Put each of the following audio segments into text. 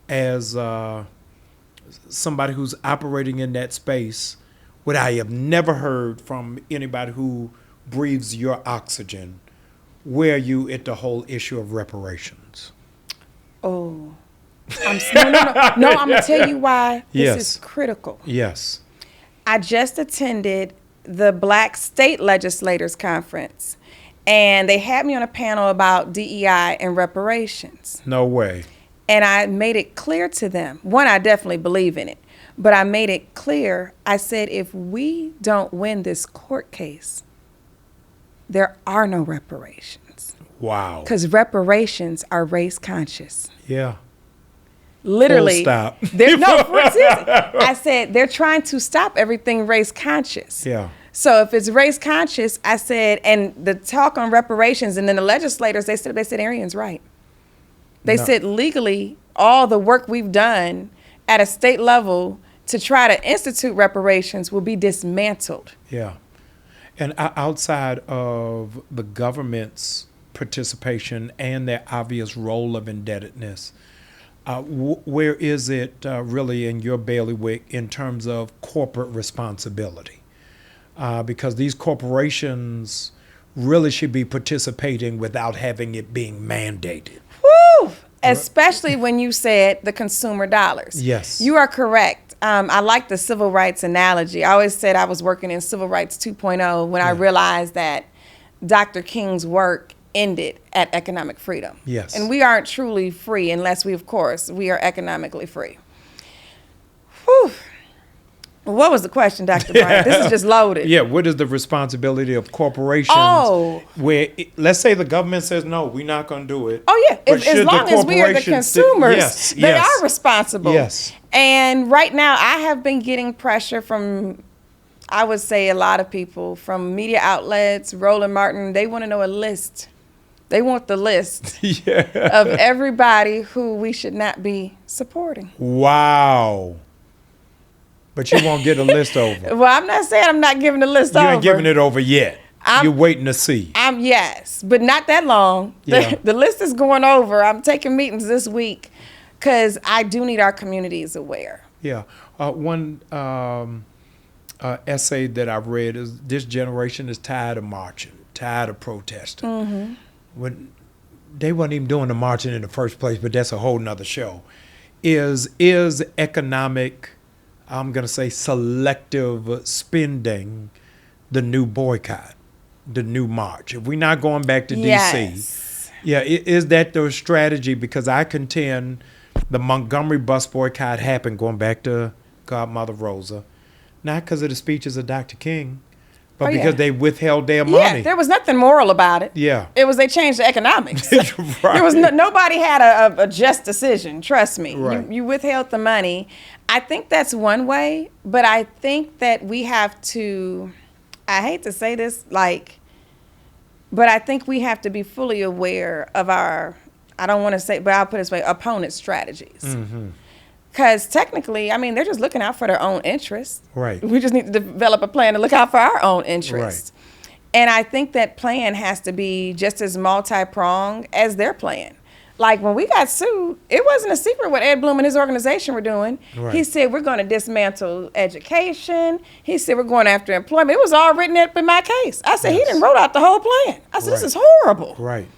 as somebody who's operating in that space, what I have never heard from anybody who breathes your oxygen, where are you at the whole issue of reparations? Oh, no, I'm going to tell you why this is critical. Yes. I just attended the Black State Legislators Conference, and they had me on a panel about DEI and reparations. No way. And I made it clear to them. One, I definitely believe in it. But I made it clear. I said, if we don't win this court case, there are no reparations. Wow. Because reparations are race conscious. Yeah. Literally. Full stop. I said, they're trying to stop everything race conscious. Yeah. So if it's race conscious, I said, and the talk on reparations, and then the legislators, they said Arian's right. They said legally, all the work we've done at a state level to try to institute reparations will be dismantled. Yeah. And outside of the government's participation and their obvious role of indebtedness, where is it really in your bailiwick in terms of corporate responsibility? Because these corporations really should be participating without having it being mandated. Woo! Especially when you said the consumer dollars. Yes. You are correct. I like the civil rights analogy. I always said I was working in civil rights 2.0 when I realized that Dr. King's work ended at economic freedom. Yes. And we aren't truly free unless we are economically free. Whew. What was the question, Dr. Bryant? This is just loaded. Yeah, what is the responsibility of corporations? Where, let's say the government says, no, we're not going to do it. Oh, yeah. As long as we are the consumers, they are responsible. Yes. And right now, I have been getting pressure from, I would say, a lot of people, from media outlets, Roland Martin. They want to know a list. They want the list of everybody who we should not be supporting. Wow. But you won't get a list over. Well, I'm not saying I'm not giving the list over. You ain't giving it over yet. You're waiting to see. Yes, but not that long. Yeah. The list is going over. I'm taking meetings this week because I do need our communities aware. Yeah. One essay that I read is, this generation is tired of marching, tired of protesting. Mm-hmm. When they weren't even doing the marching in the first place, but that's a whole nother show. Is economic, I'm going to say, selective spending the new boycott, the new march? If we're not going back to D.C., is that the strategy? Because I contend the Montgomery bus boycott happened, going back to Godmother Rosa, not because of the speeches of Dr. King, but because they withheld their money. Yeah, there was nothing moral about it. Yeah. It was they changed the economics. Right. There was nobody had a just decision, trust me. Right. You withheld the money. I think that's one way, but I think that we have to, I hate to say this, but I think we have to be fully aware of our, I don't want to say, but I'll put it this way, opponent strategies. Mm-hmm. Because technically, I mean, they're just looking out for their own interests. Right. We just need to develop a plan to look out for our own interests. Right. And I think that plan has to be just as multi-pronged as their plan. Like when we got sued, it wasn't a secret what Ed Bloom and his organization were doing. Right. He said, we're going to dismantle education. He said, we're going after employment. It was all written up in my case. I said, he didn't wrote out the whole plan. I said, this is horrible. Right.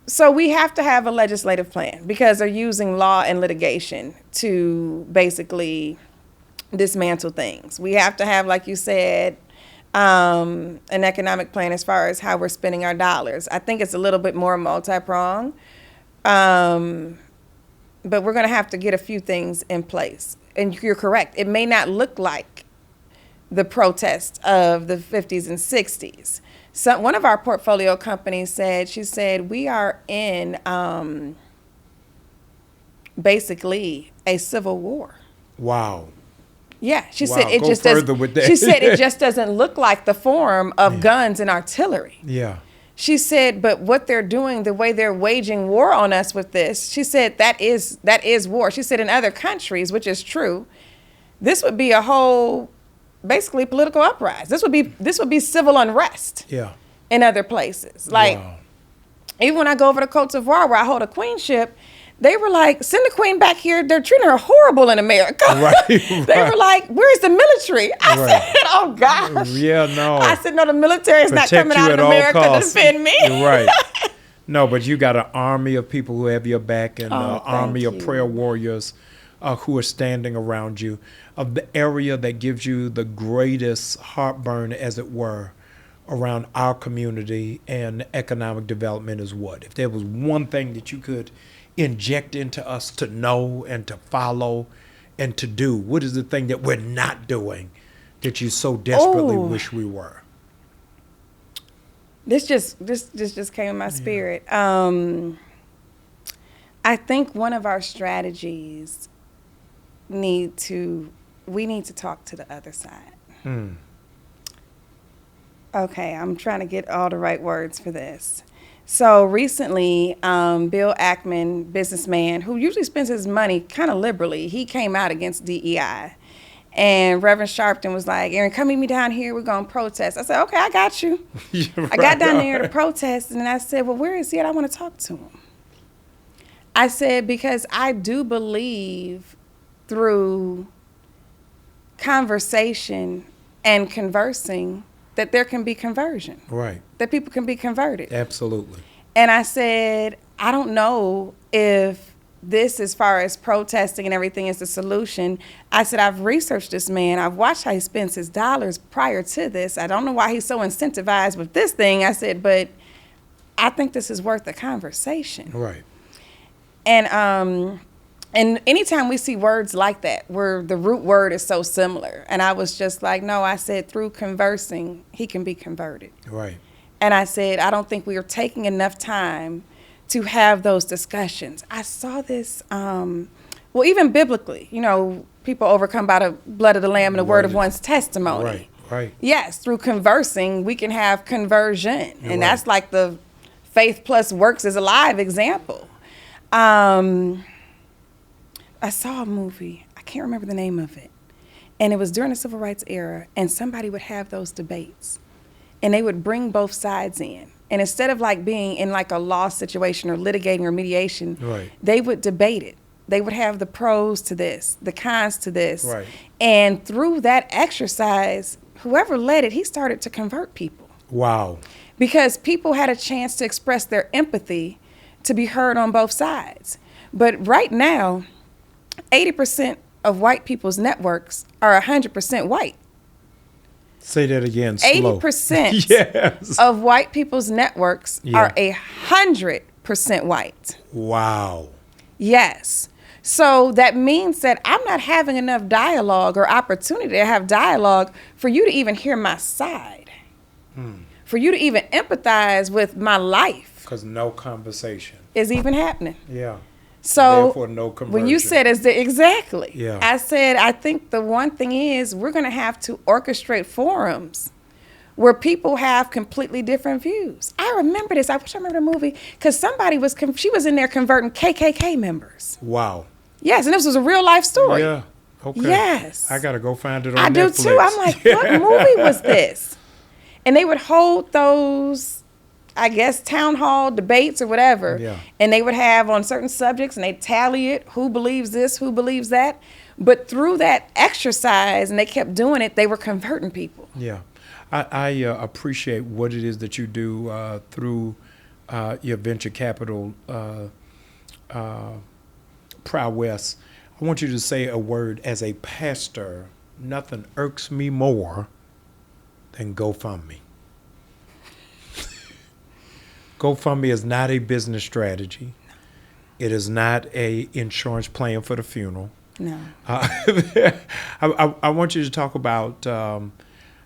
So we have to have a legislative plan because they're using law and litigation to basically dismantle things. We have to have, like you said, an economic plan as far as how we're spending our dollars. I think it's a little bit more multi-pronged, but we're going to have to get a few things in place. And you're correct. It may not look like the protests of the 50s and 60s. So one of our portfolio companies said, we are in basically a civil war. Wow. Yeah, she said it just doesn't. She said it just doesn't look like the form of guns and artillery. Yeah. She said, but what they're doing, the way they're waging war on us with this, she said that is war. She said in other countries, which is true, this would be a whole basically political uprising. This would be civil unrest. Yeah. In other places, even when I go over to Cote d'Ivoire where I hold a queenship, They were like, send the queen back here. They're treating her horrible in America. Right, They were like, where's the military? I said, oh, gosh. Yeah, no. I said, no, the military is not Protect coming you out at of all America to costs. defend me. Right. No, but you got an army of people who have your back and an army of you. prayer warriors who are standing around you. Of the area that gives you the greatest heartburn, as it were, around our community and economic development is what? If there was one thing that you could inject into us to know and to follow and to do, what is the thing that we're not doing that you so desperately wish we were? This just came in my spirit. I think one of our strategies we need to talk to the other side. Okay, I'm trying to get all the right words for this. So recently, Bill Ackman, businessman, who usually spends his money kind of liberally, he came out against DEI. And Reverend Sharpton was like, Aaron, come meet me down here. We're going to protest. I said, okay, I got you. I got down there to protest. And I said, well, where is he at? I want to talk to him. I said, because I do believe through conversation and conversing that there can be conversion. Right. That people can be converted. Absolutely. And I said, I don't know if this, as far as protesting and everything, is the solution. I said, I've researched this man. I've watched how he spends his dollars prior to this. I don't know why he's so incentivized with this thing. I said, but I think this is worth a conversation. Right. And anytime we see words like that, where the root word is so similar, and I was just like, no, I said, through conversing, he can be converted. Right. And I said, I don't think we are taking enough time to have those discussions. I saw this, well, even biblically, people overcome by the blood of the Lamb and the word of one's testimony. Right, right. Yes, through conversing, we can have conversion. You're and right. that's like the faith plus works is a live example. I saw a movie, I can't remember the name of it, and it was during the civil rights era, and somebody would have those debates, and they would bring both sides in. And instead of like being in like a law situation or litigating or mediation, Right. they would debate it. They would have the pros to this, the cons to this. Right. And through that exercise, whoever led it, he started to convert people. Wow. Because people had a chance to express their empathy to be heard on both sides. But right now, 80% of white people's networks are 100% white. Say that again, slow. 80% Yes. of white people's networks are 100% white. Wow. Yes. So that means that I'm not having enough dialogue or opportunity to have dialogue for you to even hear my side, for you to even empathize with my life. Because no conversation Is even happening. Yeah. So Therefore, no conversion. when you said exactly, Yeah. I said, I think the one thing is we're going to have to orchestrate forums where people have completely different views. I remember this. I wish I remember the movie because somebody she was in there converting KKK members. Wow. Yes, and this was a real life story. Yeah. Okay. Yes. I got to go find it on I Netflix. do too. I'm like, what movie was this? And they would hold those, I guess, town hall debates or whatever. Yeah. And they would have on certain subjects and they tally it, who believes this, who believes that. But through that exercise, and they kept doing it, they were converting people. Yeah. I appreciate what it is that you do through your venture capital prowess. I want you to say a word as a pastor. Nothing irks me more than GoFundMe. GoFundMe is not a business strategy. It is not a insurance plan for the funeral. No. I want you to talk about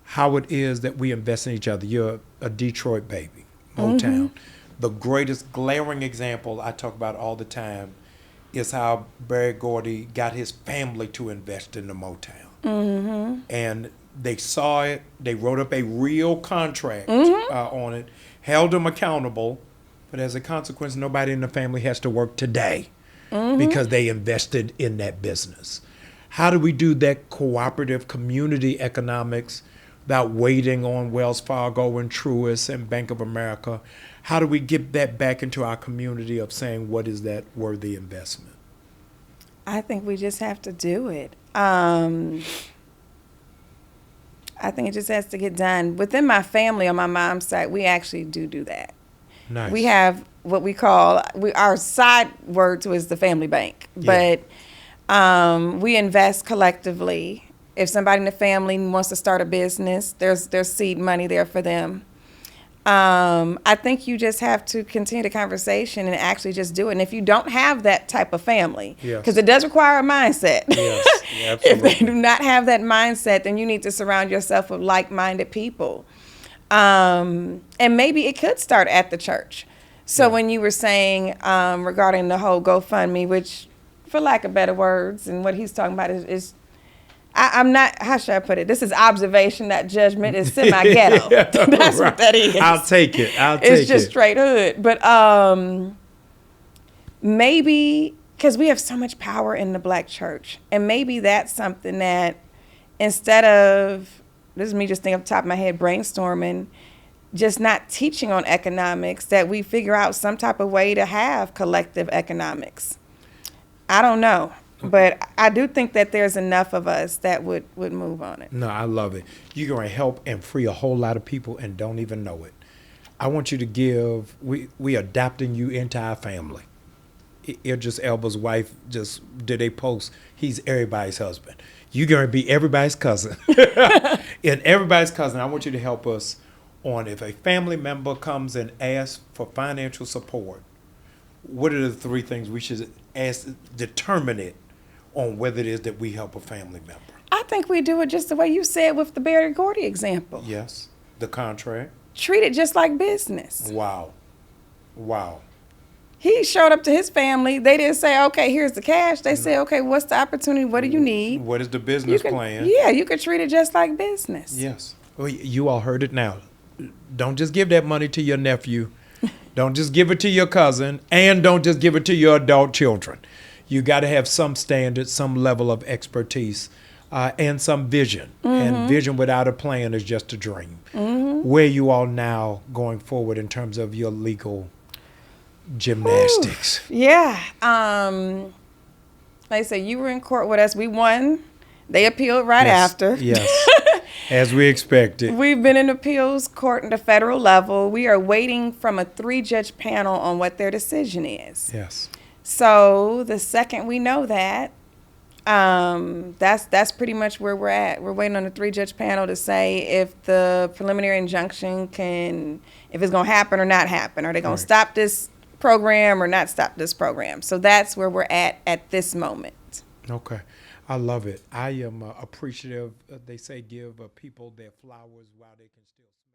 how it is that we invest in each other. You're a Detroit baby, Motown. The greatest glaring example I talk about all the time is how Barry Gordy got his family to invest in the Motown. And they saw it. They wrote up a real contract on it, held them accountable. But as a consequence, nobody in the family has to work today because they invested in that business. How do we do that cooperative community economics without waiting on Wells Fargo and Truist and Bank of America? How do we get that back into our community of saying what is that worthy investment? I think we just have to do it. I think it just has to get done. Within my family on my mom's side, we actually do that. Nice. We have what we call, our side word to is the family bank. Yeah. But we invest collectively. If somebody in the family wants to start a business, there's seed money there for them. I think you just have to continue the conversation and actually just do it. And if you don't have that type of family, because it does require a mindset. Yes, absolutely. If they do not have that mindset, then you need to surround yourself with like-minded people. And maybe it could start at the church. So when you were saying regarding the whole GoFundMe, which, for lack of better words, and what he's talking about is I'm not, how should I put it? This is observation, not judgment. It's semi-ghetto. That's right. What that is. I'll take it. It's just straight hood. But maybe, because we have so much power in the black church, and maybe that's something that instead of, this is me just thinking off the top of my head, brainstorming, just not teaching on economics, that we figure out some type of way to have collective economics. I don't know. But I do think that there's enough of us that would move on it. No, I love it. You're going to help and free a whole lot of people and don't even know it. I want you to give, we adopting you into our family. Idris Elba's wife just did a post, he's everybody's husband. You're going to be everybody's cousin. And everybody's cousin, I want you to help us on if a family member comes and asks for financial support, what are the 3 things we should ask, determine it on whether it is that we help a family member? I think we do it just the way you said with the Barry Gordy example. Yes, the contract. Treat it just like business. Wow. He showed up to his family. They didn't say, okay, here's the cash. They said, okay, what's the opportunity? What do you need? What is the business plan? Yeah, you could treat it just like business. Yes. Well, you all heard it now. Don't just give that money to your nephew. Don't just give it to your cousin. And don't just give it to your adult children. You got to have some standards, some level of expertise, and some vision. And vision without a plan is just a dream. Where you all now going forward in terms of your legal gymnastics? Yeah. Like I said, you were in court with us. We won. They appealed right after. Yes. As we expected. We've been in appeals court at the federal level. We are waiting from a 3-judge panel on what their decision is. Yes. So the second we know that, that's pretty much where we're at. We're waiting on a 3-judge panel to say if the preliminary injunction if it's going to happen or not happen. Are they going to stop this program or not stop this program? So that's where we're at this moment. Okay. I love it. I am appreciative. They say give people their flowers while they can still smell.